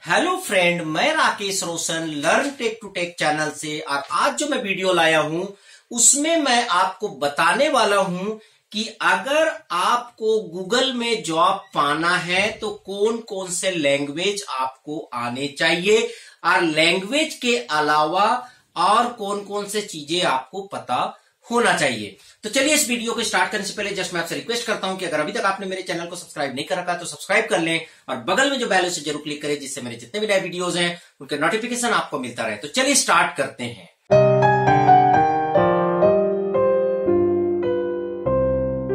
Hello friend, मैं Rakesh Roshan learn tech to tech channel से। और आज जो मैं वीडियो लाया हूं उसमें मैं आपको बताने वाला हूं कि अगर आपको गूगल में जॉब पाना है तो कौन कौन से लैंग्वेज आपको आने चाहिए और लैंग्वेज के अलावा और कौन कौन से चीजें आपको पता होना चाहिए। तो चलिए इस वीडियो को स्टार्ट करने से पहले जस्ट मैं आपसे रिक्वेस्ट करता हूं कि अगर अभी तक आपने मेरे चैनल को सब्सक्राइब नहीं कर रखा तो सब्सक्राइब कर लें और बगल में जो बेल है उसे जरूर क्लिक करें, जिससे मेरे जितने भी नए वीडियोस हैं उनके नोटिफिकेशन आपको मिलता रहे। तो चलिए स्टार्ट करते हैं।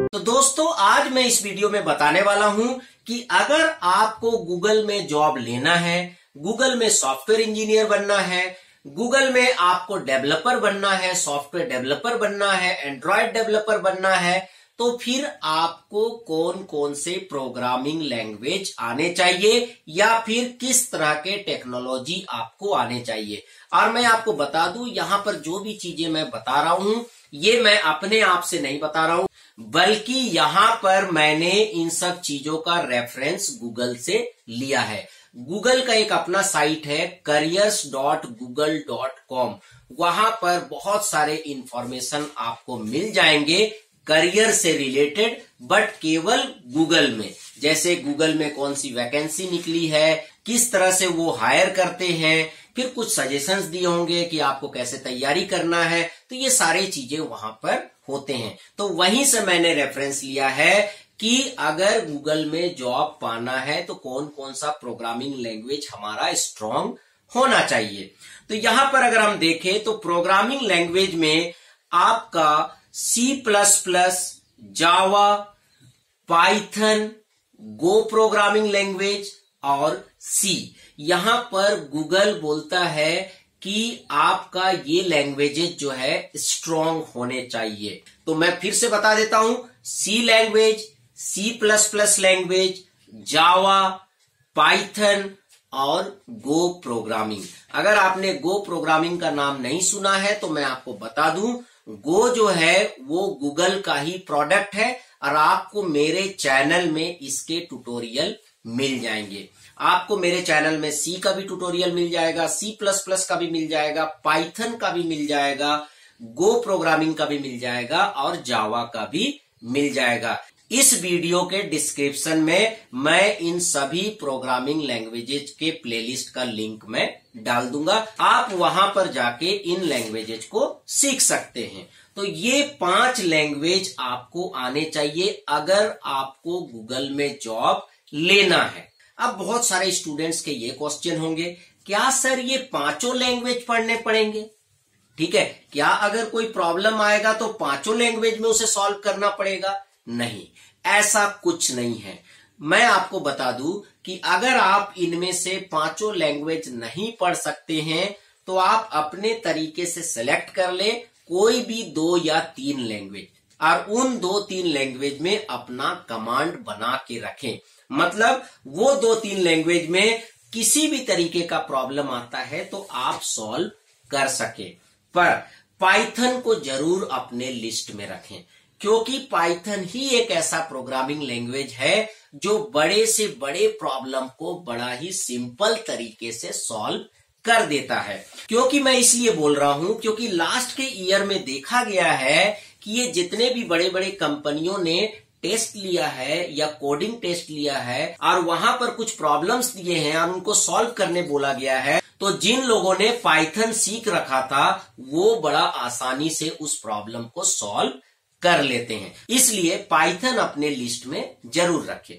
तो दोस्तों, आज मैं इस वीडियो में बताने वाला हूं कि अगर आपको गूगल में जॉब लेना है, गूगल में सॉफ्टवेयर इंजीनियर बनना है, गूगल में आपको डेवलपर बनना है, सॉफ्टवेयर डेवलपर बनना है, एंड्रॉयड डेवलपर बनना है, तो फिर आपको कौन कौन से प्रोग्रामिंग लैंग्वेज आने चाहिए या फिर किस तरह के टेक्नोलॉजी आपको आने चाहिए। और मैं आपको बता दूं, यहां पर जो भी चीजें मैं बता रहा हूं ये मैं अपने आप से नहीं बता रहा हूं, बल्कि यहां पर मैंने इन सब चीजों का रेफरेंस गूगल से लिया है। गूगल का एक अपना साइट है careers.google.com, वहां पर बहुत सारे इंफॉर्मेशन आपको मिल जाएंगे करियर से रिलेटेड, बट केवल गूगल में। जैसे गूगल में कौन सी वैकेंसी निकली है, किस तरह से वो हायर करते हैं, फिर कुछ सजेशंस दिए होंगे कि आपको कैसे तैयारी करना है, तो ये सारी चीजें वहां पर होते हैं। तो वहीं से मैंने रेफरेंस लिया है कि अगर गूगल में जॉब पाना है तो कौन कौन सा प्रोग्रामिंग लैंग्वेज हमारा स्ट्रांग होना चाहिए। तो यहां पर अगर हम देखें तो प्रोग्रामिंग लैंग्वेज में आपका C++, जावा, पाइथन, गो प्रोग्रामिंग लैंग्वेज और सी, यहां पर गूगल बोलता है कि आपका ये लैंग्वेजेस जो है स्ट्रांग होने चाहिए। तो मैं फिर से बता देता हूं, सी लैंग्वेज, C++ लैंग्वेज, जावा, पाइथन और गो प्रोग्रामिंग। अगर आपने गो प्रोग्रामिंग का नाम नहीं सुना है तो मैं आपको बता दूं, गो जो है वो गूगल का ही प्रोडक्ट है और आपको मेरे चैनल में इसके ट्यूटोरियल मिल जाएंगे। आपको मेरे चैनल में सी का भी ट्यूटोरियल मिल जाएगा, C++ का भी मिल जाएगा, पाइथन का भी मिल जाएगा, गो प्रोग्रामिंग का भी मिल जाएगा और जावा का भी मिल जाएगा। इस वीडियो के डिस्क्रिप्शन में मैं इन सभी प्रोग्रामिंग लैंग्वेजेज के प्लेलिस्ट का लिंक मैं डाल दूंगा, आप वहां पर जाके इन लैंग्वेजेज को सीख सकते हैं। तो ये 5 लैंग्वेज आपको आने चाहिए अगर आपको गूगल में जॉब लेना है। अब बहुत सारे स्टूडेंट्स के ये क्वेश्चन होंगे, क्या सर ये 5 लैंग्वेज पढ़ने पड़ेंगे? ठीक है, क्या अगर कोई प्रॉब्लम आएगा तो 5 लैंग्वेज में उसे सॉल्व करना पड़ेगा? नहीं, ऐसा कुछ नहीं है। मैं आपको बता दूं कि अगर आप इनमें से 5 लैंग्वेज नहीं पढ़ सकते हैं तो आप अपने तरीके से सिलेक्ट कर ले कोई भी 2 या 3 लैंग्वेज और उन 2-3 लैंग्वेज में अपना कमांड बना के रखें। मतलब वो 2-3 लैंग्वेज में किसी भी तरीके का प्रॉब्लम आता है तो आप सॉल्व कर सके। पर पाइथन को जरूर अपने लिस्ट में रखें, क्योंकि पाइथन ही एक ऐसा प्रोग्रामिंग लैंग्वेज है जो बड़े से बड़े प्रॉब्लम को बड़ा ही सिंपल तरीके से सॉल्व कर देता है। क्योंकि मैं इसलिए बोल रहा हूं क्योंकि लास्ट के ईयर में देखा गया है कि ये जितने भी बड़े बड़े कंपनियों ने टेस्ट लिया है या कोडिंग टेस्ट लिया है और वहां पर कुछ प्रॉब्लम्स दिए हैं और उनको सॉल्व करने बोला गया है, तो जिन लोगों ने पाइथन सीख रखा था वो बड़ा आसानी से उस प्रॉब्लम को सॉल्व कर लेते हैं। इसलिए पाइथन अपने लिस्ट में जरूर रखें।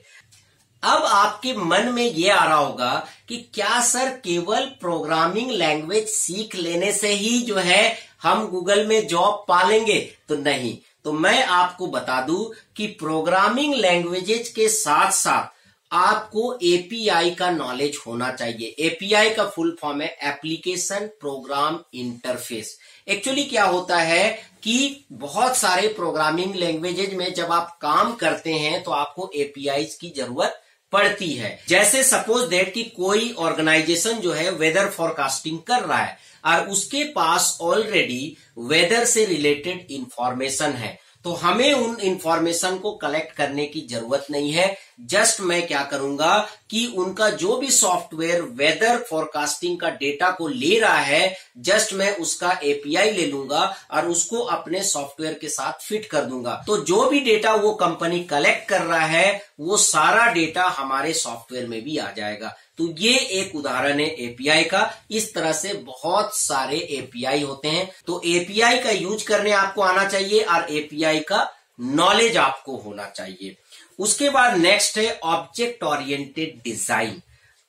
अब आपके मन में ये आ रहा होगा कि क्या सर केवल प्रोग्रामिंग लैंग्वेज सीख लेने से ही जो है हम गूगल में जॉब पा लेंगे? तो नहीं। तो मैं आपको बता दूं कि प्रोग्रामिंग लैंग्वेजेज के साथ साथ आपको एपीआई का नॉलेज होना चाहिए। एपीआई का फुल फॉर्म है एप्लीकेशन प्रोग्राम इंटरफेस। एक्चुअली क्या होता है कि बहुत सारे प्रोग्रामिंग लैंग्वेजेज में जब आप काम करते हैं तो आपको एपीआईज की जरूरत पड़ती है। जैसे सपोज दैट कि कोई ऑर्गेनाइजेशन जो है वेदर फोरकास्टिंग कर रहा है और उसके पास ऑलरेडी वेदर से रिलेटेड इंफॉर्मेशन है, तो हमें उन इंफॉर्मेशन को कलेक्ट करने की जरूरत नहीं है। जस्ट मैं क्या करूंगा कि उनका जो भी सॉफ्टवेयर वेदर फोरकास्टिंग का डेटा को ले रहा है, जस्ट मैं उसका एपीआई ले लूंगा और उसको अपने सॉफ्टवेयर के साथ फिट कर दूंगा। तो जो भी डेटा वो कंपनी कलेक्ट कर रहा है वो सारा डेटा हमारे सॉफ्टवेयर में भी आ जाएगा। तो ये एक उदाहरण है एपीआई का। इस तरह से बहुत सारे एपीआई होते हैं। तो एपीआई का यूज करने आपको आना चाहिए और एपीआई का नॉलेज आपको होना चाहिए। उसके बाद नेक्स्ट है ऑब्जेक्ट ओरिएंटेड डिजाइन।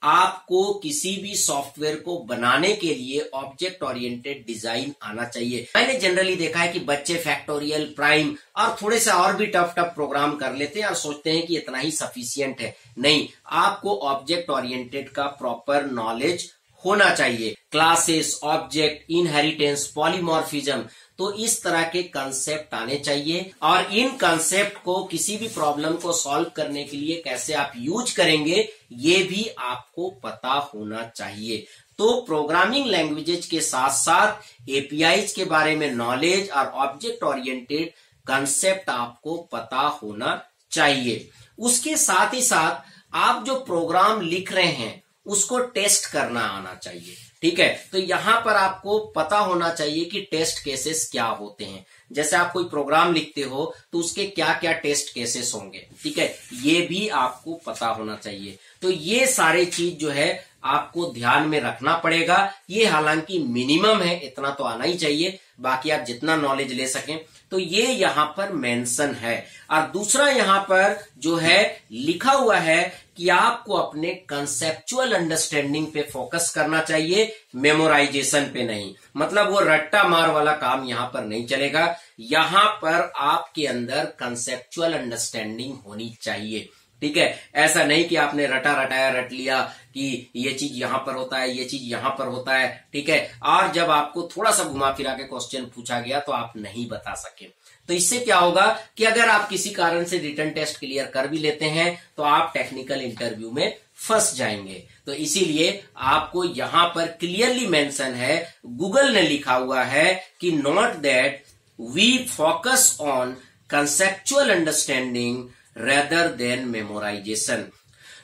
आपको किसी भी सॉफ्टवेयर को बनाने के लिए ऑब्जेक्ट ओरिएंटेड डिजाइन आना चाहिए। मैंने जनरली देखा है कि बच्चे फैक्टोरियल, प्राइम और थोड़े से और भी टफ प्रोग्राम कर लेते हैं और सोचते हैं कि इतना ही सफिशिएंट है। नहीं, आपको ऑब्जेक्ट ओरिएंटेड का प्रॉपर नॉलेज होना चाहिए। क्लासेस, ऑब्जेक्ट, इनहेरिटेंस, पॉलीमॉर्फिज्म, तो इस तरह के कंसेप्ट आने चाहिए और इन कंसेप्ट को किसी भी प्रॉब्लम को सॉल्व करने के लिए कैसे आप यूज करेंगे ये भी आपको पता होना चाहिए। तो प्रोग्रामिंग लैंग्वेजेज के साथ साथ एपीआईज के बारे में नॉलेज और ऑब्जेक्ट ओरिएंटेड कंसेप्ट आपको पता होना चाहिए। उसके साथ ही साथ आप जो प्रोग्राम लिख रहे हैं उसको टेस्ट करना आना चाहिए। ठीक है, तो यहां पर आपको पता होना चाहिए कि टेस्ट केसेस क्या होते हैं। जैसे आप कोई प्रोग्राम लिखते हो तो उसके क्या क्या टेस्ट केसेस होंगे, ठीक है, ये भी आपको पता होना चाहिए। तो ये सारे चीज जो है आपको ध्यान में रखना पड़ेगा। ये हालांकि मिनिमम है, इतना तो आना ही चाहिए, बाकी आप जितना नॉलेज ले सकें। तो ये यहां पर मेंशन है। और दूसरा यहां पर जो है लिखा हुआ है कि आपको अपने कंसेप्चुअल अंडरस्टैंडिंग पे फोकस करना चाहिए, मेमोराइजेशन पे नहीं। मतलब वो रट्टा मार वाला काम यहां पर नहीं चलेगा। यहां पर आपके अंदर कंसेप्चुअल अंडरस्टैंडिंग होनी चाहिए। ठीक है, ऐसा नहीं कि आपने रट लिया कि ये चीज यहां पर होता है, ये चीज यहां पर होता है। ठीक है, और जब आपको थोड़ा सा घुमा फिरा के क्वेश्चन पूछा गया तो आप नहीं बता सके। तो इससे क्या होगा कि अगर आप किसी कारण से रिटन टेस्ट क्लियर कर भी लेते हैं तो आप टेक्निकल इंटरव्यू में फंस जाएंगे। तो इसीलिए आपको यहां पर क्लियरली मेंशन है, गूगल ने लिखा हुआ है कि note that we focus on conceptual understanding rather than memorisation.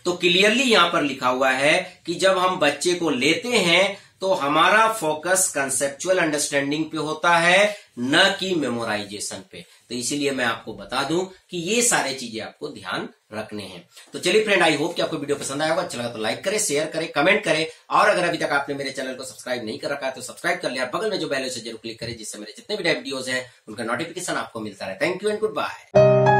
तो क्लियरली यहां पर लिखा हुआ है कि जब हम बच्चे को लेते हैं तो हमारा फोकस कंसेप्चुअल अंडरस्टैंडिंग पे होता है, न कि मेमोराइजेशन पे। तो इसीलिए मैं आपको बता दूं कि ये सारे चीजें आपको ध्यान रखने हैं। तो चलिए फ्रेंड, आई होप कि आपको वीडियो पसंद आया होगा। अच्छा लगा तो लाइक करें, शेयर करें, कमेंट करें और अगर अभी तक आपने मेरे चैनल को सब्सक्राइब नहीं कर रखा है तो सब्सक्राइब कर लिया। बगल में जो बेल है उसे जरूर क्लिक करें जिससे मेरे जितने भी वीडियोज हैं उनका नोटिफिकेशन आपको मिलता रहे। Thank you and good bye.